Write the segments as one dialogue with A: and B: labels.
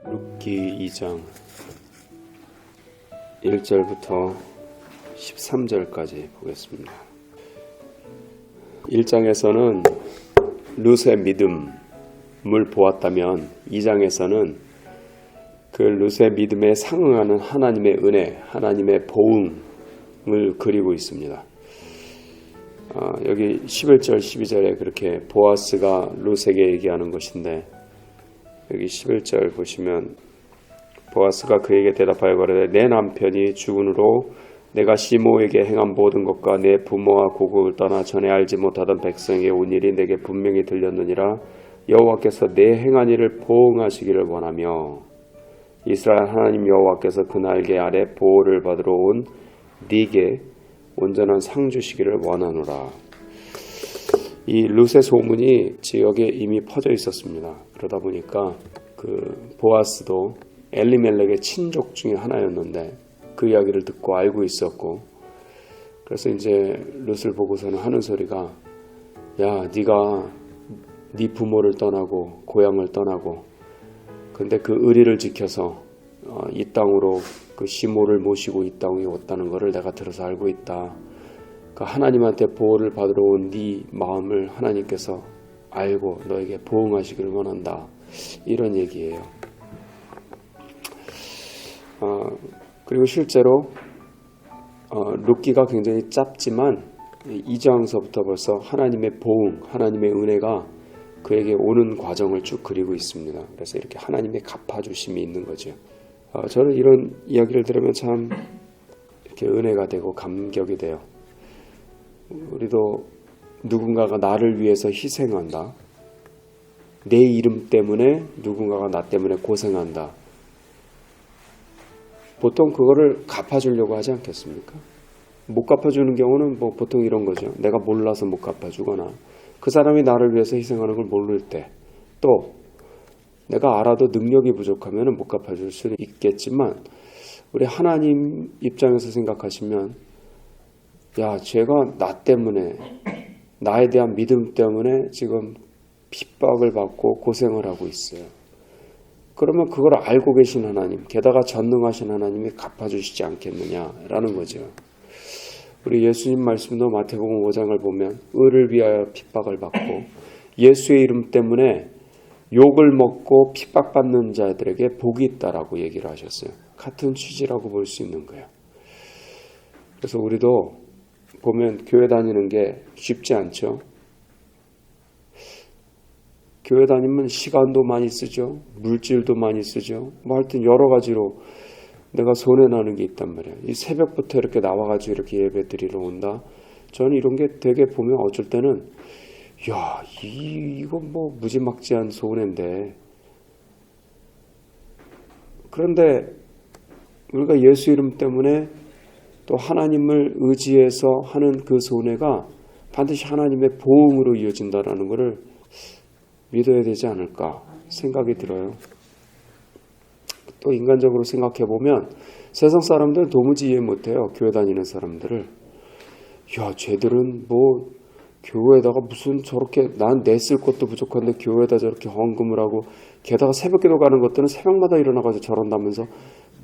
A: 룻기 2장 1절부터 13절까지 보겠습니다. 1장에서는 룻의 믿음을 보았다면 2장에서는 그 룻의 믿음에 상응하는 하나님의 은혜, 하나님의 보응을 그리고 있습니다. 여기 11절, 12절에 그렇게 보아스가 룻에게 얘기하는 것인데, 여기 11절 보시면 보아스가 그에게 대답하여 가로되 내 남편이 죽은 후로 내가 시므에게 행한 모든 것과 내 부모와 고국을 떠나 전에 알지 못하던 백성에게 온 일이 내게 분명히 들렸느니라. 여호와께서 내 행한 일을 보응하시기를 원하며 이스라엘 하나님 여호와께서 그 날개 아래 보호를 받으러 온 네게 온전한 상 주시기를 원하노라. 이 룻의 소문이 지역에 이미 퍼져 있었습니다. 그러다 보니까 그 보아스도 엘리멜렉의 친족 중에 하나였는데 그 이야기를 듣고 알고 있었고, 그래서 이제 룻을 보고서는 하는 소리가, 야, 네가 네 부모를 떠나고 고향을 떠나고 근데 그 의리를 지켜서 이 땅으로 그 시므를 모시고 이 땅에 왔다는 것을 내가 들어서 알고 있다. 그 하나님한테 보호를 받으러 온 네 마음을 하나님께서 알고 너에게 보응하시기를 원한다. 이런 얘기예요. 그리고 실제로 룻기가 굉장히 짧지만 2장서부터 벌써 하나님의 보응, 하나님의 은혜가 그에게 오는 과정을 쭉 그리고 있습니다. 그래서 이렇게 하나님의 갚아주심이 있는 거죠. 저는 이런 이야기를 들으면 참 이렇게 은혜가 되고 감격이 돼요. 우리도 누군가가 나를 위해서 희생한다. 내 이름 때문에 누군가가 나 때문에 고생한다. 보통 그거를 갚아주려고 하지 않겠습니까? 못 갚아주는 경우는 뭐 보통 이런 거죠. 내가 몰라서 못 갚아주거나 그 사람이 나를 위해서 희생하는 걸 모를 때, 또 내가 알아도 능력이 부족하면 못 갚아줄 수는 있겠지만 우리 하나님 입장에서 생각하시면, 야, 쟤가 나 때문에, 나에 대한 믿음 때문에 지금 핍박을 받고 고생을 하고 있어요. 그러면 그걸 알고 계신 하나님, 게다가 전능하신 하나님이 갚아주시지 않겠느냐라는 거죠. 우리 예수님 말씀도 마태복음 5장을 보면 의를 위하여 핍박을 받고 예수의 이름 때문에 욕을 먹고 핍박받는 자들에게 복이 있다라고 얘기를 하셨어요. 같은 취지라고 볼 수 있는 거예요. 그래서 우리도 보면 교회 다니는 게 쉽지 않죠. 교회 다니면 시간도 많이 쓰죠. 물질도 많이 쓰죠. 뭐 하여튼 여러 가지로 내가 손해나는 게 있단 말이에요. 이 새벽부터 이렇게 나와가지고 이렇게 예배 드리러 온다. 저는 이런 게 되게 보면 어쩔 때는, 야, 이거 뭐 무지막지한 손해인데. 그런데 우리가 예수 이름 때문에 또 하나님을 의지해서 하는 그 손해가 반드시 하나님의 보응으로 이어진다라는 것을 믿어야 되지 않을까 생각이 들어요. 또 인간적으로 생각해 보면 세상 사람들은 도무지 이해 못해요. 교회 다니는 사람들을. 야, 쟤들은 뭐 교회에다가 무슨 저렇게, 난 냈을 것도 부족한데 교회에다 저렇게 헌금을 하고, 게다가 새벽기도 가는 것들은 새벽마다 일어나가지고 저런다면서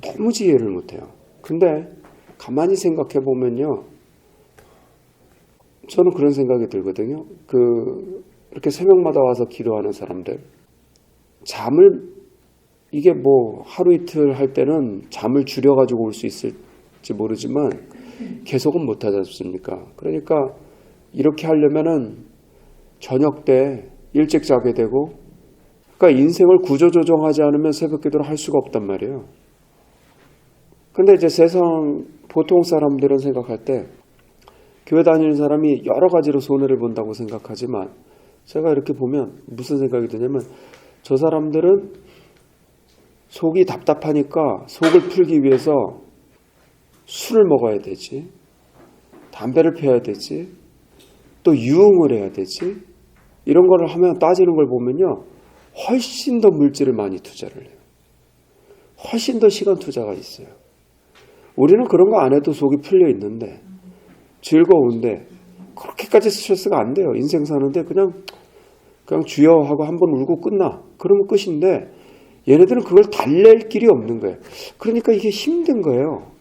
A: 도무지 이해를 못해요. 근데 가만히 생각해 보면요, 저는 그런 생각이 들거든요. 이렇게 새벽마다 와서 기도하는 사람들, 이게 뭐 하루 이틀 할 때는 잠을 줄여가지고 올 수 있을지 모르지만 계속은 못하지 않습니까? 그러니까 이렇게 하려면은 저녁 때 일찍 자게 되고, 그러니까 인생을 구조조정하지 않으면 새벽 기도를 할 수가 없단 말이에요. 근데 이제 세상 보통 사람들은 생각할 때 교회 다니는 사람이 여러 가지로 손해를 본다고 생각하지만, 제가 이렇게 보면 무슨 생각이 드냐면, 저 사람들은 속이 답답하니까 속을 풀기 위해서 술을 먹어야 되지, 담배를 피워야 되지, 또 유흥을 해야 되지, 이런 거를 하면 따지는 걸 보면요, 훨씬 더 물질을 많이 투자를 해요. 훨씬 더 시간 투자가 있어요. 우리는 그런 거 안 해도 속이 풀려 있는데, 즐거운데 그렇게까지 스트레스가 안 돼요. 인생 사는데 그냥 주여 하고 한 번 울고 끝나. 그러면 끝인데 얘네들은 그걸 달랠 길이 없는 거예요. 그러니까 이게 힘든 거예요.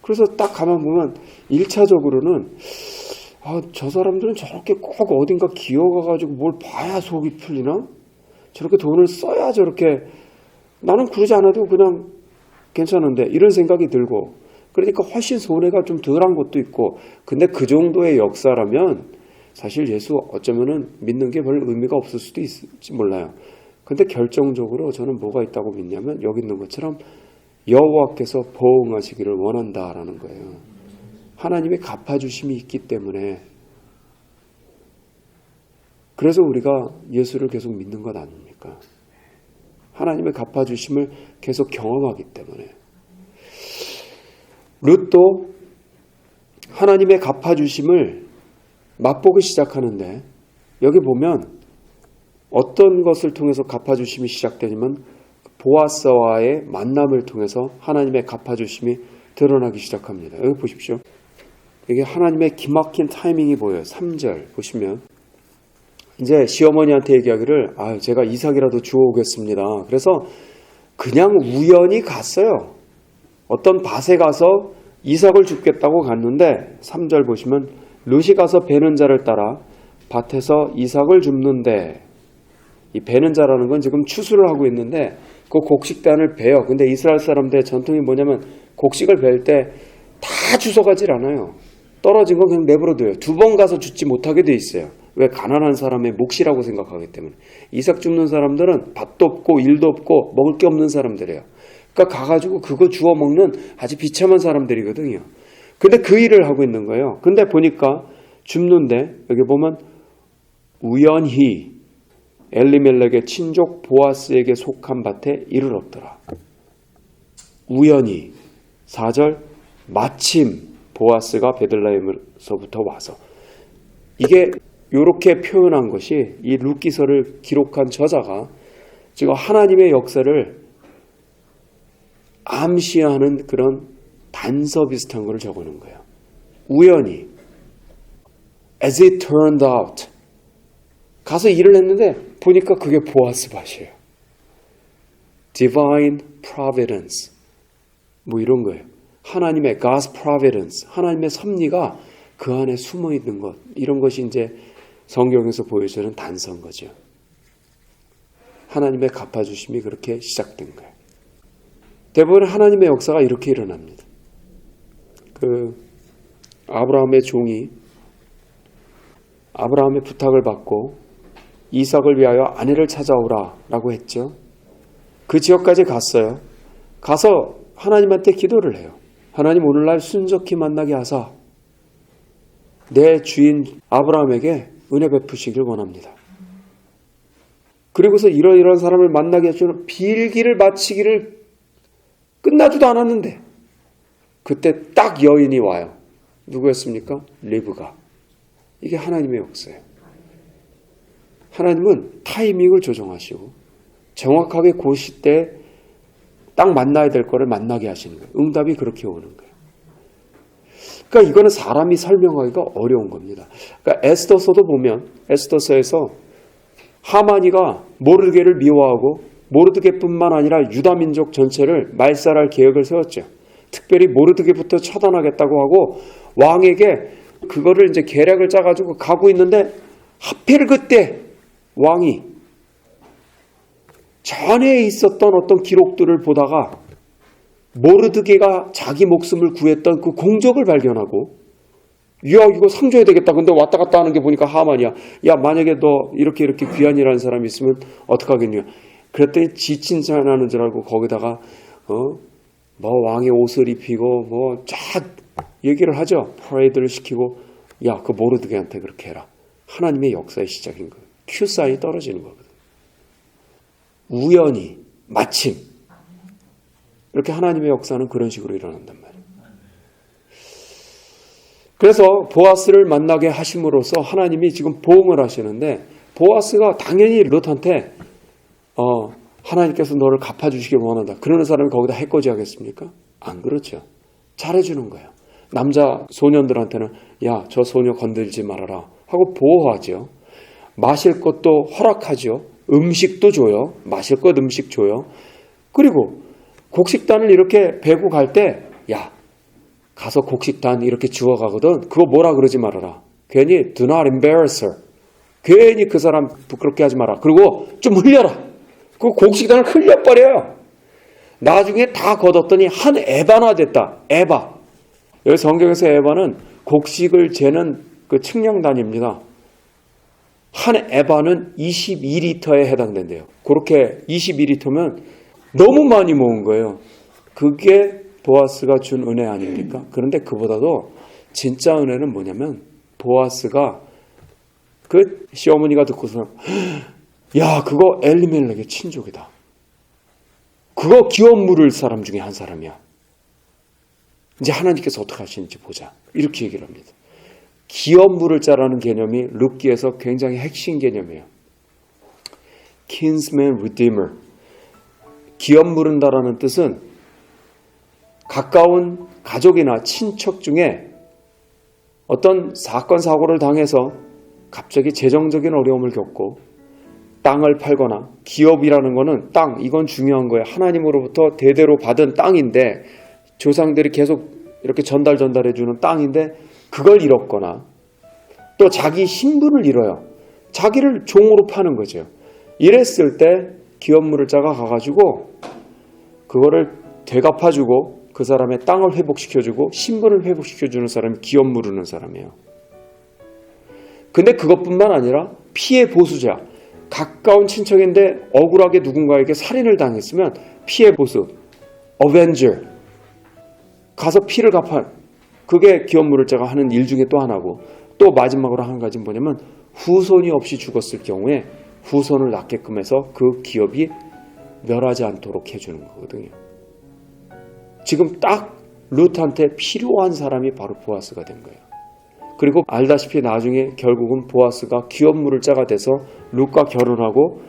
A: 그래서 딱 가만 보면 1차적으로는 저 사람들은 저렇게 꼭 어딘가 기어가가지고 뭘 봐야 속이 풀리나? 저렇게 돈을 써야 저렇게, 나는 그러지 않아도 그냥 괜찮은데 이런 생각이 들고, 그러니까 훨씬 손해가 좀 덜한 것도 있고. 근데 그 정도의 역사라면 사실 예수 어쩌면은 믿는 게 별 의미가 없을 수도 있을지 몰라요. 근데 결정적으로 저는 뭐가 있다고 믿냐면 여기 있는 것처럼 여호와께서 보응하시기를 원한다라는 거예요. 하나님의 갚아주심이 있기 때문에. 그래서 우리가 예수를 계속 믿는 것 아닙니까? 하나님의 갚아주심을 계속 경험하기 때문에. 룻도 하나님의 갚아주심을 맛보기 시작하는데, 여기 보면 어떤 것을 통해서 갚아주심이 시작되냐면 보아스와의 만남을 통해서 하나님의 갚아주심이 드러나기 시작합니다. 여기 보십시오. 이게 하나님의 기막힌 타이밍이 보여요. 3절 보시면 이제 시어머니한테 얘기하기를 제가 이삭이라도 주워오겠습니다. 그래서 그냥 우연히 갔어요. 어떤 밭에 가서 이삭을 줍겠다고 갔는데 3절 보시면 룻이 가서 베는 자를 따라 밭에서 이삭을 줍는데, 이 베는 자라는 건 지금 추수를 하고 있는데 그 곡식단을 베요. 근데 이스라엘 사람들의 전통이 뭐냐면 곡식을 벨 때 다 주워가질 않아요. 떨어진 건 그냥 내버려둬요. 2번 가서 줍지 못하게 돼 있어요. 왜? 가난한 사람의 몫이라고 생각하기 때문에. 이삭 줍는 사람들은 밭도 없고 일도 없고 먹을 게 없는 사람들이에요. 그러니까 가가지고 그거 주워 먹는 아주 비참한 사람들이거든요. 근데 그 일을 하고 있는 거예요. 근데 보니까 줍는데 여기 보면 우연히 엘리멜렉의 친족 보아스에게 속한 밭에 이를 얻더라. 우연히. 4절 마침 보아스가 베들레헴에서부터 와서. 이게 이렇게 표현한 것이 이 룻기서를 기록한 저자가 지금 하나님의 역사를 암시하는 그런 단서 비슷한 걸 적어놓은 거예요. 우연히. As it turned out. 가서 일을 했는데 보니까 그게 보아스 밭이에요. Divine Providence. 뭐 이런 거예요. 하나님의 God's Providence. 하나님의 섭리가 그 안에 숨어 있는 것. 이런 것이 이제 성경에서 보여주는 단서인 거죠. 하나님의 갚아주심이 그렇게 시작된 거예요. 대부분 하나님의 역사가 이렇게 일어납니다. 아브라함의 종이 아브라함의 부탁을 받고 이삭을 위하여 아내를 찾아오라 라고 했죠. 그 지역까지 갔어요. 가서 하나님한테 기도를 해요. 하나님, 오늘날 순적히 만나게 하사 내 주인 아브라함에게 은혜 베푸시길 원합니다. 그리고서 이러이러한 사람을 만나게 해주는 빌기를 마치기를 끝나지도 않았는데 그때 딱 여인이 와요. 누구였습니까? 리브가. 이게 하나님의 역사예요. 하나님은 타이밍을 조정하시고 정확하게 그 시대에 딱 만나야 될 거를 만나게 하시는 거예요. 응답이 그렇게 오는 거예요. 그러니까 이거는 사람이 설명하기가 어려운 겁니다. 그러니까 에스더서도 보면 에스더서에서 하만이가 모르드게를 미워하고 모르드게뿐만 아니라 유다 민족 전체를 말살할 계획을 세웠죠. 특별히 모르드게부터 처단하겠다고 하고 왕에게 그거를 이제 계략을 짜가지고 가고 있는데 하필 그때 왕이 전에 있었던 어떤 기록들을 보다가 모르드게가 자기 목숨을 구했던 그 공적을 발견하고, 야, 이거 상줘야 되겠다. 근데 왔다 갔다 하는 게 보니까 하만이야. 야, 만약에 너 이렇게 귀한이라는 사람이 있으면 어떡하겠냐. 그랬더니 지친 자나는 줄 알고 거기다가 뭐 왕의 옷을 입히고 뭐 쫙 얘기를 하죠. 퍼레이드를 시키고, 야, 그 모르드게한테 그렇게 해라. 하나님의 역사의 시작인 거예요. 큐 사인이 떨어지는 거거든. 우연히, 마침. 이렇게 하나님의 역사는 그런 식으로 일어난단 말이에요. 그래서 보아스를 만나게 하심으로써 하나님이 지금 보응을 하시는데, 보아스가 당연히 룻한테 하나님께서 너를 갚아주시길 원한다. 그러는 사람이 거기다 해코지 하겠습니까? 안 그렇죠. 잘해주는 거예요. 남자 소년들한테는 야, 저 소녀 건들지 말아라 하고 보호하죠. 마실 것도 허락하죠. 음식도 줘요. 마실 것 음식 줘요. 그리고 곡식단을 이렇게 베고 갈 때 야, 가서 곡식단 이렇게 주워가거든. 그거 뭐라 그러지 말아라. 괜히 do not embarrass her. 괜히 그 사람 부끄럽게 하지 마라. 그리고 좀 흘려라. 그 곡식단을 흘려버려요. 나중에 다 걷었더니 한 에바나 됐다. 에바. 여기 성경에서 에바는 곡식을 재는 그 측량단입니다. 한 에바는 22리터에 해당된대요. 그렇게 22리터면 너무 많이 모은 거예요. 그게 보아스가 준 은혜 아닙니까? 그런데 그보다도 진짜 은혜는 뭐냐면 보아스가 그 시어머니가 듣고서 야, 그거 엘리멜렉의 친족이다. 그거 기업 물을 사람 중에 한 사람이야. 이제 하나님께서 어떻게 하시는지 보자. 이렇게 얘기를 합니다. 기업 물을 자라는 개념이 룻기에서 굉장히 핵심 개념이에요. kinsman redeemer. 기업 물은다라는 뜻은 가까운 가족이나 친척 중에 어떤 사건 사고를 당해서 갑자기 재정적인 어려움을 겪고 땅을 팔거나 기업이라는 거는 땅, 이건 중요한 거예요. 하나님으로부터 대대로 받은 땅인데 조상들이 계속 이렇게 전달해 주는 땅인데 그걸 잃었거나 또 자기 신분을 잃어요. 자기를 종으로 파는 거죠. 이랬을 때 기업물을자가 가가지고 그거를 되갚아주고 그 사람의 땅을 회복시켜주고 신분을 회복시켜주는 사람이 기업 물르는 사람이에요. 근데 그것뿐만 아니라 피해 보수자, 가까운 친척인데 억울하게 누군가에게 살인을 당했으면 피해 보수, 어벤저, 가서 피를 갚아. 그게 기업 물을자가 하는 일 중에 또 하나고, 또 마지막으로 한 가지는 뭐냐면 후손이 없이 죽었을 경우에 후손을 낳게끔 해서 그 기업이 멸하지 않도록 해주는 거거든요. 지금 딱 룻한테 필요한 사람이 바로 보아스가 된 거예요. 그리고 알다시피 나중에 결국은 보아스가 기업 물을자가 돼서 룻과 결혼하고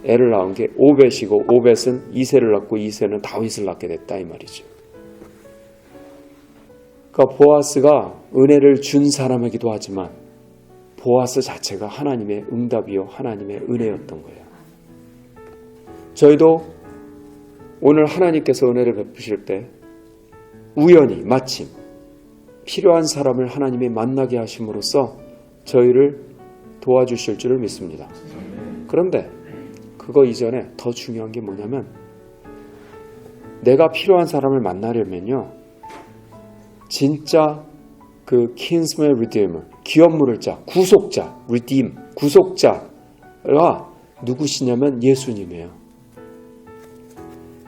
A: 애를 낳은 게 오벳이고, 오벳은 이새를 낳고 이새는 다윗을 낳게 됐다 이 말이죠. 그러니까 보아스가 은혜를 준 사람이기도 하지만 보아스 자체가 하나님의 응답이요 하나님의 은혜였던 거예요. 저희도 오늘 하나님께서 은혜를 베푸실 때 우연히 마침 필요한 사람을 하나님이 만나게 하심으로써 저희를 도와주실 줄을 믿습니다. 그런데 그거 이전에 더 중요한 게 뭐냐면 내가 필요한 사람을 만나려면요 진짜 그 kinsman redeemer, 기업 물을 자, 구속자, redeem, 구속자가 누구시냐면 예수님이에요.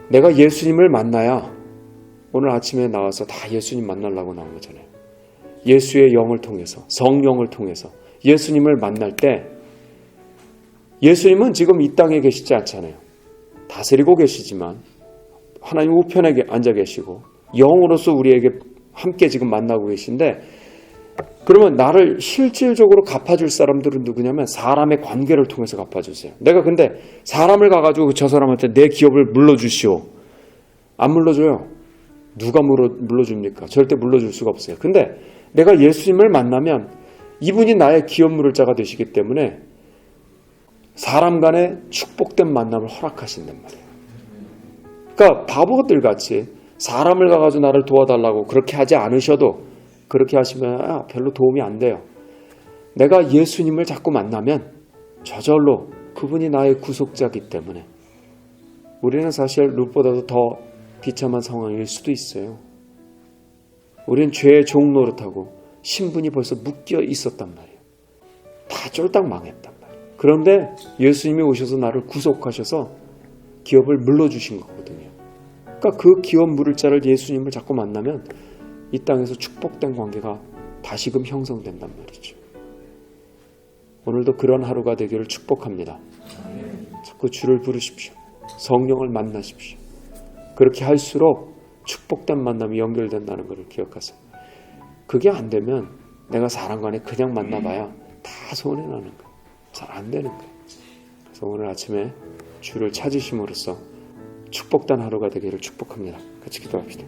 A: 내가 예수님을 만나야 오늘 아침에 나와서 다 예수님 만나려고 나온 거잖아요. 예수의 영을 통해서, 성령을 통해서 예수님을 만날 때 예수님은 지금 이 땅에 계시지 않잖아요. 다스리고 계시지만 하나님 우편에 앉아 계시고 영으로서 우리에게 함께 지금 만나고 계신데 그러면 나를 실질적으로 갚아줄 사람들은 누구냐면 사람의 관계를 통해서 갚아주세요. 내가 근데 사람을 가가지고 저 사람한테 내 기업을 물러주시오. 안 물러줘요. 누가 물러줍니까? 절대 물러줄 수가 없어요. 근데 내가 예수님을 만나면 이분이 나의 기업 물을 자가 되시기 때문에 사람 간의 축복된 만남을 허락하신단 말이에요. 그러니까 바보들 같이 사람을 가가지고 나를 도와달라고 그렇게 하지 않으셔도 그렇게 하시면 별로 도움이 안 돼요. 내가 예수님을 자꾸 만나면 저절로 그분이 나의 구속자이기 때문에 우리는 사실 룻보다도 더 비참한 상황일 수도 있어요. 우리는 죄의 종 노릇하고 신분이 벌써 묶여 있었단 말이에요. 다 쫄딱 망했단 말이에요. 그런데 예수님이 오셔서 나를 구속하셔서 기업을 물러주신 거거든요. 그러니까 그 기업 물을 자를 예수님을 자꾸 만나면 이 땅에서 축복된 관계가 다시금 형성된단 말이죠. 오늘도 그런 하루가 되기를 축복합니다. 자꾸 주를 부르십시오. 성령을 만나십시오. 그렇게 할수록 축복된 만남이 연결된다는 것을 기억하세요. 그게 안 되면 내가 사람 간에 그냥 만나봐야 다 손해나는 거예요. 잘 안 되는 거예요. 그래서 오늘 아침에 주를 찾으심으로써 축복된 하루가 되기를 축복합니다. 같이 기도합시다.